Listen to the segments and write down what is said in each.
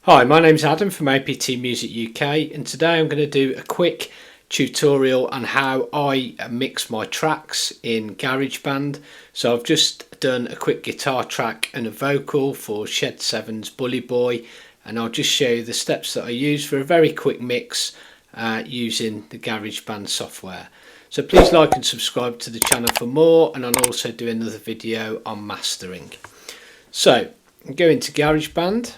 Hi, my name's Adam from APT Music UK, and today I'm going to do a quick tutorial on how I mix my tracks in Garageband. So I've just done a quick guitar track and a vocal for Shed 7's Bully Boy, and I'll just show you the steps that I use for a very quick mix using the Garageband software. So please like and subscribe to the channel for more, and I'll also do another video on mastering. So go into Garageband.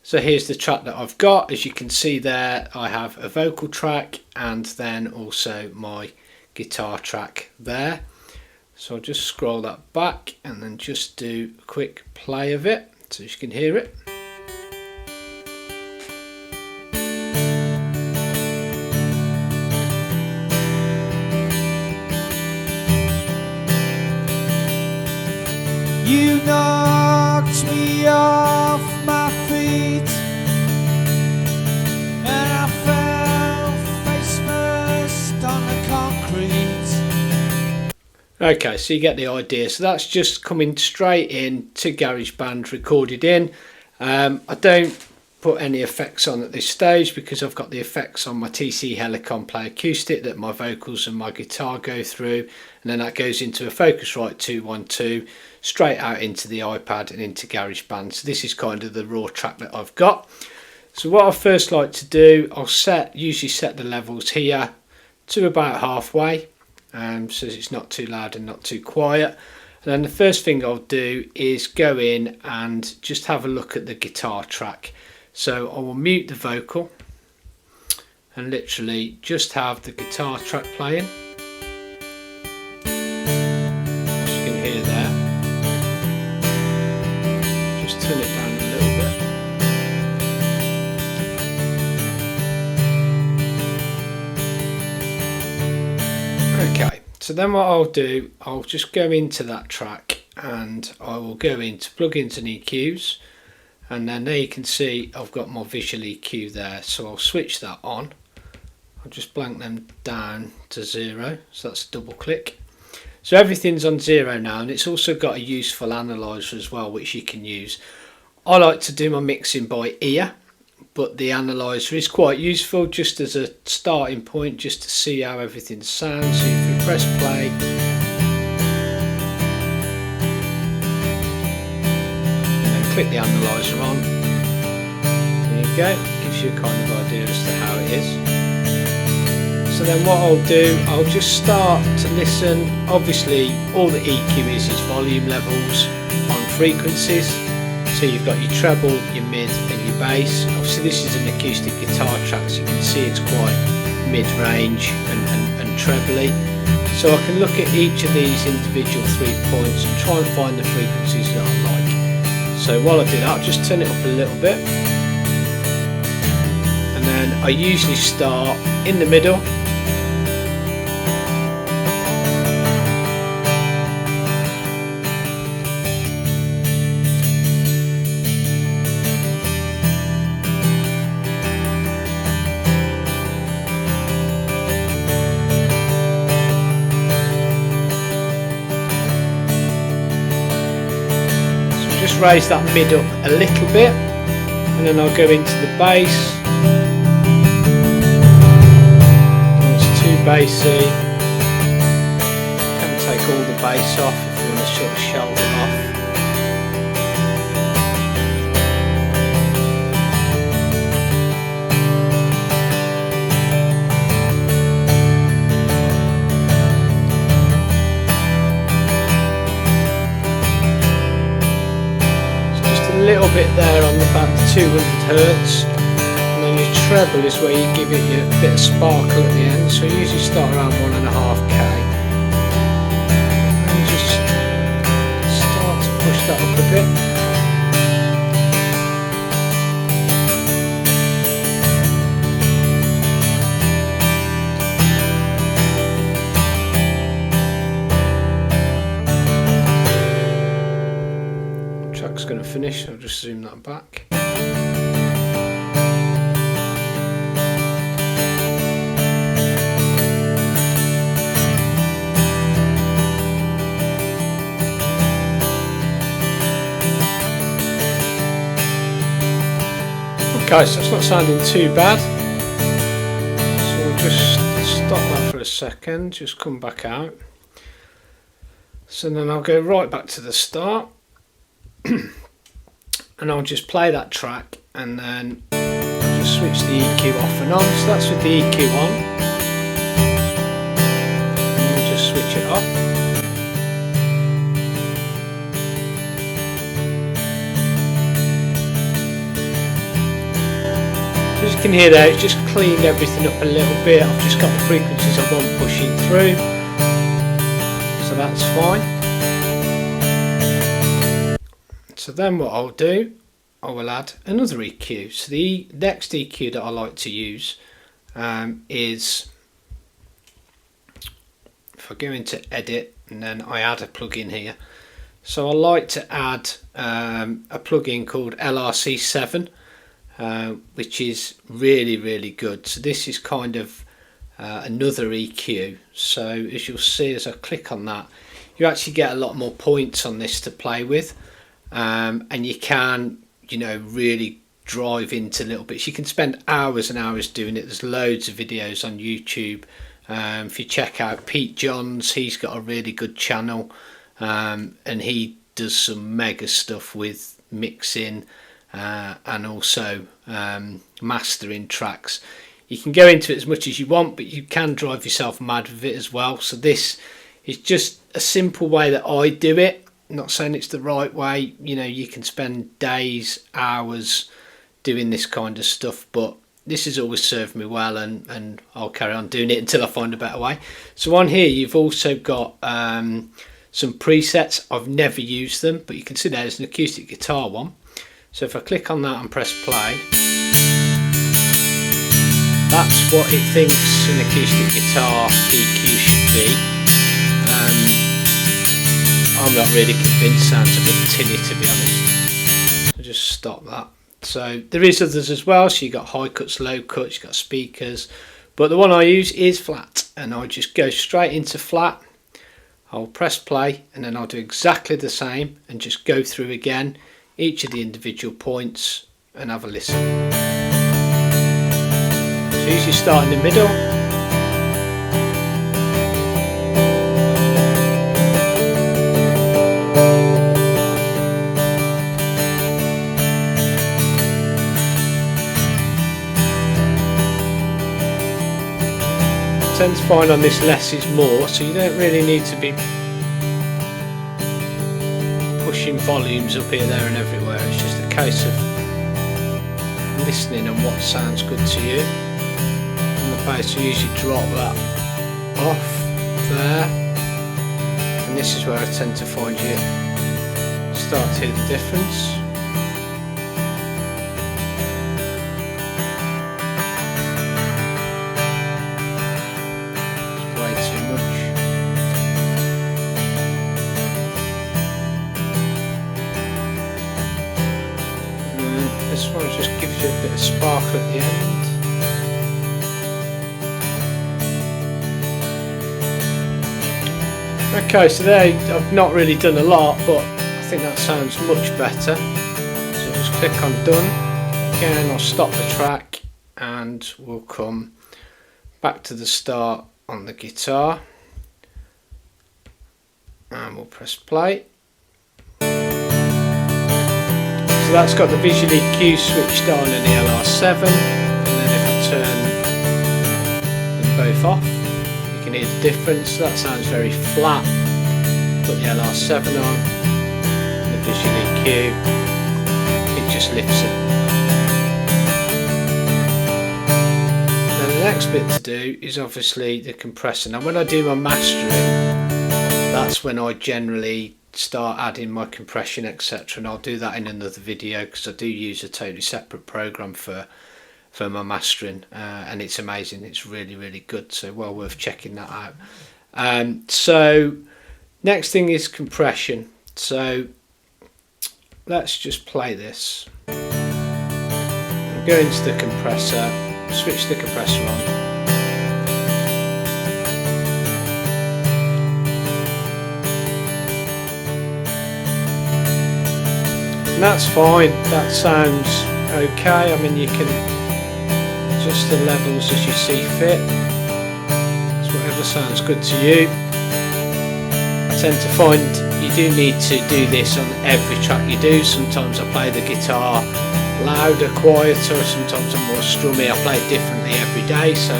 So here's the track that I've got. As you can see there, I have a vocal track and then also my guitar track there. So I'll just scroll that back and then just do a quick play of it so you can hear it. You knocked me off my feet, and I fell face first on the concrete. Okay, so you get the idea. So that's just coming straight in to GarageBand, recorded in. I don't put any effects on at this stage because I've got the effects on my Tc Helicon play acoustic that my vocals and my guitar go through, and then that goes into a Focusrite 212 straight out into the iPad and into GarageBand. So this is kind of the raw track that I've got. So what I first like to do, I'll usually set the levels here to about halfway, so it's not too loud and not too quiet. And then the first thing I'll do is go in and just have a look at the guitar track. So I will mute the vocal and literally just have the guitar track playing. As you can hear there. Just turn it down a little bit. Okay, so then what I'll do, I'll just go into that track and I will go into plugins and EQs. And then there you can see I've got my visual EQ there, so I'll switch that on. I'll just blank them down to 0, so that's a double click. So everything's on 0 now, and it's also got a useful analyzer as well which you can use. I like to do my mixing by ear, but the analyzer is quite useful just as a starting point, just to see how everything sounds. So if you press play, click the analyzer on, there you go, gives you a kind of idea as to how it is. So then what I'll do, I'll just start to listen. Obviously all the EQ is volume levels on frequencies, so you've got your treble, your mid and your bass. Obviously this is an acoustic guitar track, so you can see it's quite mid-range and trebly. So I can look at each of these individual 3 points and try and find the frequencies that I like. So while I do that, I'll just turn it up a little bit, and then I usually start in the middle, raise that mid up a little bit, and then I'll go into the bass. It's too bassy. Can take all the bass off if you want to sort of shoulder it off. A little bit there on about the 200 Hz, and then your treble is where you give it a bit of sparkle at the end, so I usually start around 1.5K and just start to push that up a bit. Track's going to finish, I'll just zoom that back. Okay, so it's not sounding too bad. So we'll just stop that for a second, just come back out. So then I'll go right back to the start and I'll just play that track, and then I'll just switch the EQ off and on. So that's with the EQ on. And we'll just switch it off. So as you can hear there, it's just cleaned everything up a little bit. I've just got the frequencies I want pushing through, so that's fine. So then what I'll do, I will add another EQ. So the next EQ that I like to use is, if I go into edit and then I add a plugin here. So I like to add a plugin called LRC7, which is really good. So this is kind of another EQ. So as you'll see, as I click on that, you actually get a lot more points on this to play with. And you can, you know, really drive into little bits. You can spend hours and hours doing it. There's loads of videos on YouTube. If you check out Pete Johns, he's got a really good channel, and he does some mega stuff with mixing and also mastering tracks. You can go into it as much as you want, but you can drive yourself mad with it as well. So this is just a simple way that I do it. Not saying it's the right way, you know, you can spend days, hours doing this kind of stuff, but this has always served me well, and I'll carry on doing it until I find a better way. So on here you've also got some presets. I've never used them, but you can see there's an acoustic guitar one. So if I click on that and press play, that's what it thinks an acoustic guitar EQ should be. I'm not really convinced, sounds a bit tinny to be honest. So just stop that. So there is others as well, so you've got high cuts, low cuts, you've got speakers, but the one I use is flat, and I'll just go straight into flat. I'll press play and then I'll do exactly the same and just go through again each of the individual points and have a listen. So usually start in the middle. I tend to find on this less is more, so you don't really need to be pushing volumes up here, there and everywhere. It's just a case of listening and what sounds good to you. And the bass will usually drop that off there, and this is where I tend to find you start to hear the difference. This one just gives you a bit of sparkle at the end. Okay, so there I've not really done a lot, but I think that sounds much better. So just click on done. Again, I'll stop the track and we'll come back to the start on the guitar. And we'll press play. So that's got the visual EQ switched on in the LR7, and then if I turn them both off, you can hear the difference. That sounds very flat. Put the LR7 on, and the visual EQ, it just lifts it. Now the next bit to do is obviously the compressor. Now when I do my mastering, that's when I generally start adding my compression, etc., and I'll do that in another video because I do use a totally separate program for my mastering, and it's amazing. It's really good, so well worth checking that out. So next thing is compression. So let's just play this. Go into the compressor, switch the compressor on. And that's fine, that sounds okay. I mean, you can adjust the levels as you see fit. It's whatever sounds good to you. I tend to find you do need to do this on every track you do. Sometimes I play the guitar louder, quieter, sometimes I'm more strummy. I play it differently every day, so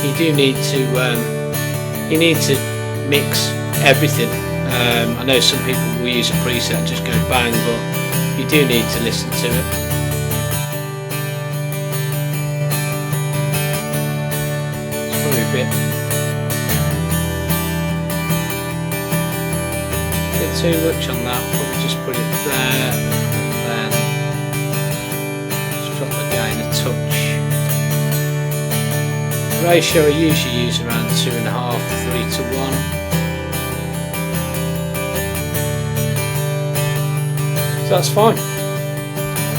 you do need to mix everything. I know some people will use a preset and just go bang, but you do need to listen to it. It's probably a bit too much on that. Probably just put it there and then just drop the gain a touch. The ratio I usually use around 2.5, 3 to 1. So that's fine,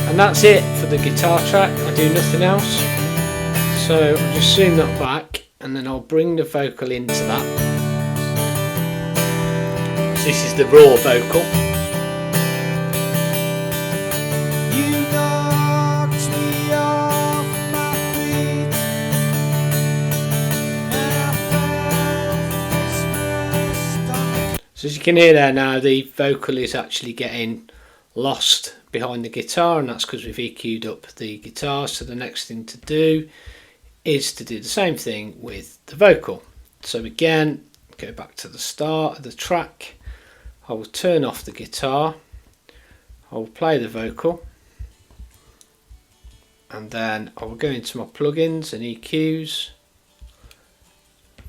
and that's it for the guitar track. I do nothing else, so I'll just zoom that back and then I'll bring the vocal into that. So this is the raw vocal. You knocked me off my feet, and I fell. So as you can hear there now, the vocal is actually getting lost behind the guitar, and that's because we've EQ'd up the guitar. So the next thing to do is to do the same thing with the vocal. So again, go back to the start of the track. I will turn off the guitar, I will play the vocal, and then I will go into my plugins and EQs,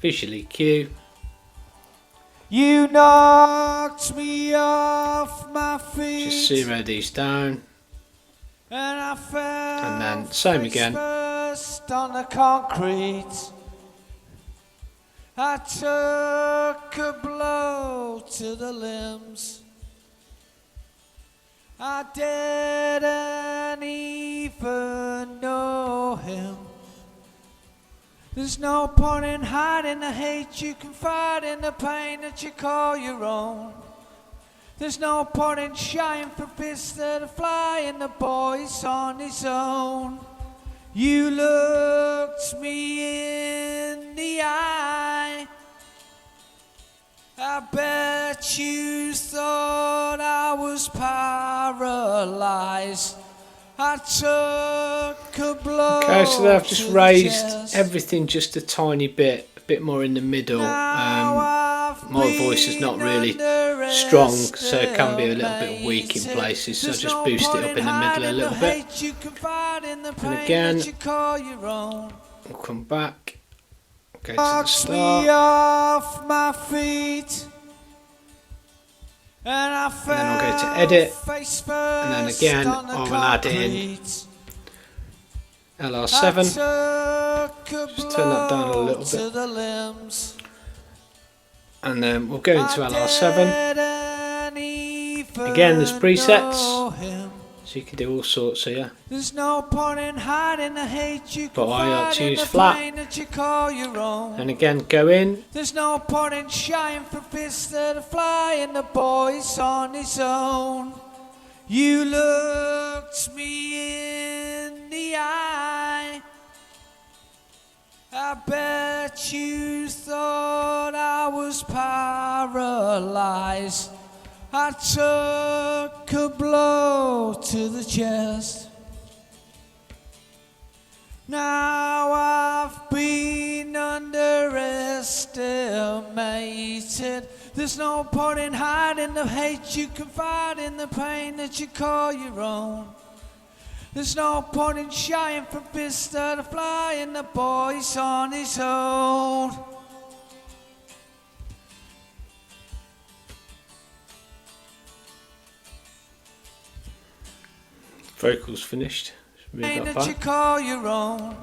visual EQ. You knocked me off my feet, Just zero these down, and I fell and then same again. first on the concrete. I took a blow to the limbs. I didn't even know him. There's no point in hiding the hate you confide in, the pain that you call your own. There's no point in shying from fists that are flying, the boy's on his own. You looked me in the eye, I bet you thought I was paralyzed. I took a blow. Okay, so there I've just raised everything just a tiny bit, a bit more in the middle. My voice is not really strong, so it can be a little bit weak in places, so I just boost it up in the middle a little bit. And again, we'll come back, go to the start, off my feet, and then I'll go to edit, and then again I will add in LR7, just turn that down a little bit, and then we'll go into LR7. Again, there's presets, so you can do all sorts here, there's no point in hiding the hate you but I like to use the flat, pain that you call your own. and again go in, There's no point in shying from fists that are flying, the boy's on his own. You looked me in the eye, I bet you thought I was paralyzed. I took a blow to the chest. Now I've been underestimated. There's no point in hiding the hate you confide in, the pain that you call your own. There's no point in shying from fists that are flying, the boy's on his own. vocals finished, just move that That you back. call your own.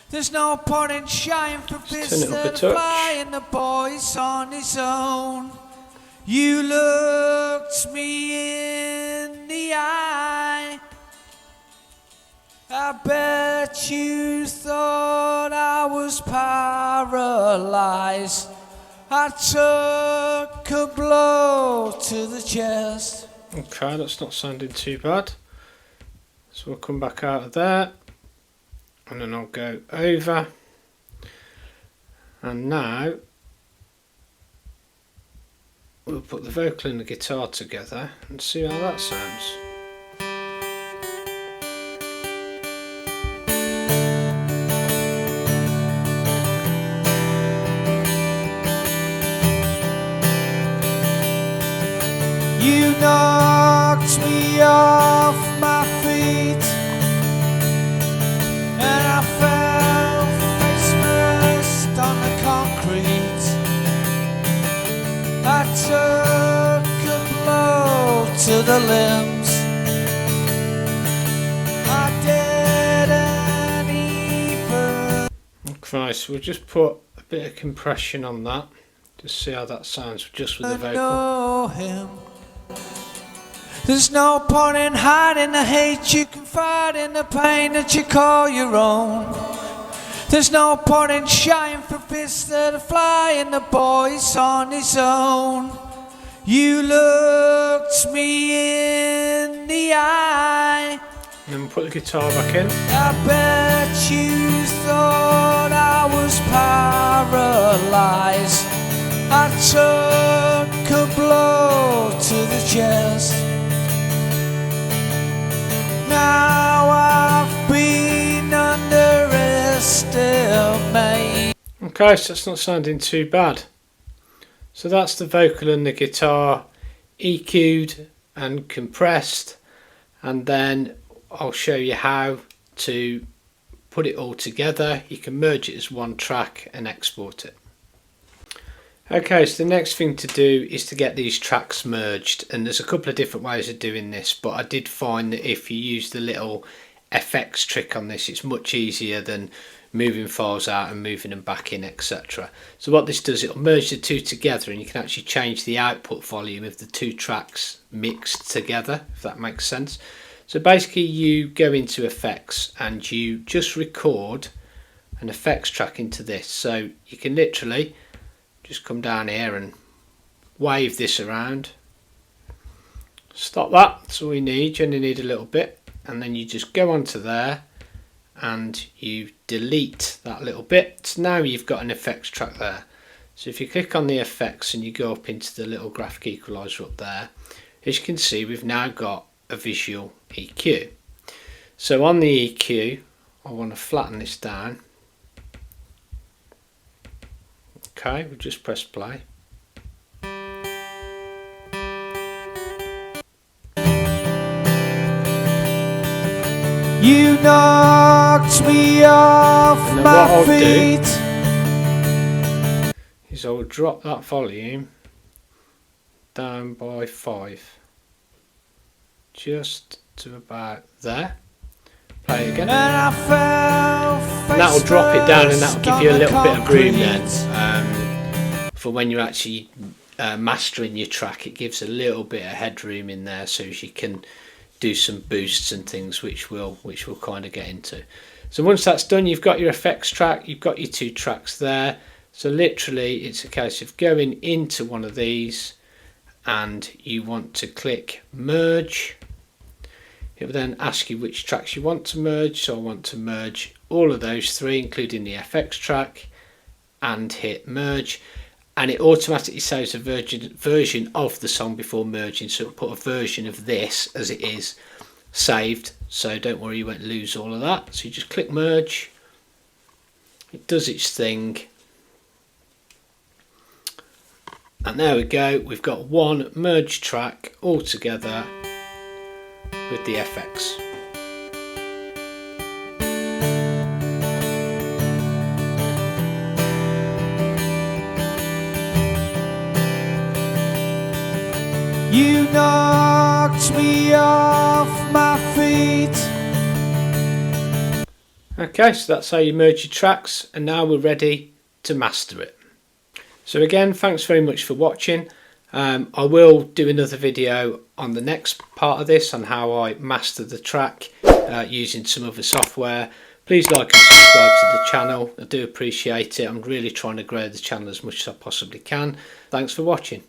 There's no point in shying from fists turn it up a that are touch. flying, the boy's on his own. You looked me in the eye, I bet you thought I was paralyzed. I took a blow to the chest. Okay, that's not sounding too bad. So I'll come back out of there, and then I'll go over, and now we'll put the vocal and the guitar together and see how that sounds. You knocked me off my feet, and I fell face first on the concrete. I took a blow to the limbs. I didn't even. Okay, so we'll just put a bit of compression on that, just see how that sounds just with the vocal. Know him. There's no point in hiding the hate you can fight in the pain that you call your own. There's no point in shying for fists that are flying, the boy's on his own. You looked me in the eye, And then we'll put the guitar back in. I bet you thought I was paralyzed. I took a blow to the chest. Now I've been underestimated. Okay, so that's not sounding too bad. So that's the vocal and the guitar EQ'd and compressed, and then I'll show you how to put it all together. You can merge it as one track and export it. Okay, so the next thing to do is to get these tracks merged, and there's a couple of different ways of doing this, but I did find that if you use the little FX trick on this, it's much easier than moving files out and moving them back in, etc. So what this does, it'll merge the two together, and you can actually change the output volume of the two tracks mixed together, if that makes sense. So basically you go into effects and you just record an effects track into this. So you can literally just come down here and wave this around. Stop that, that's all we need. You only need a little bit, and then you just go onto there and you delete that little bit. So now you've got an effects track there. So if you click on the effects and you go up into the little graphic equalizer up there, as you can see, we've now got a visual EQ. So on the EQ, I want to flatten this down. Okay, we'll just press play. You knocked me off my feet. Is I will drop that volume down by 5, just to about there. Play it again. And I fell And that will drop it down, and that will give you a little bit of room then for when you're actually mastering your track. It gives a little bit of headroom in there, so as you can do some boosts and things, which we'll kind of get into. So once that's done, you've got your effects track, you've got your two tracks there. So literally it's a case of going into one of these, and you want to click merge. It will then ask you which tracks you want to merge. So I want to merge all of those three, including the FX track, and hit merge. And it automatically saves a version of the song before merging. So it'll put a version of this as it is saved. So don't worry, you won't lose all of that. So you just click merge. It does its thing. And there we go. We've got one merged track all together with the FX. You knocked me off my feet. Okay, so that's how you merge your tracks, and now we're ready to master it. So again, thanks very much for watching. I will do another video on the next part of this, on how I master the track using some other software. Please like and subscribe to the channel. I do appreciate it. I'm really trying to grow the channel as much as I possibly can. Thanks for watching.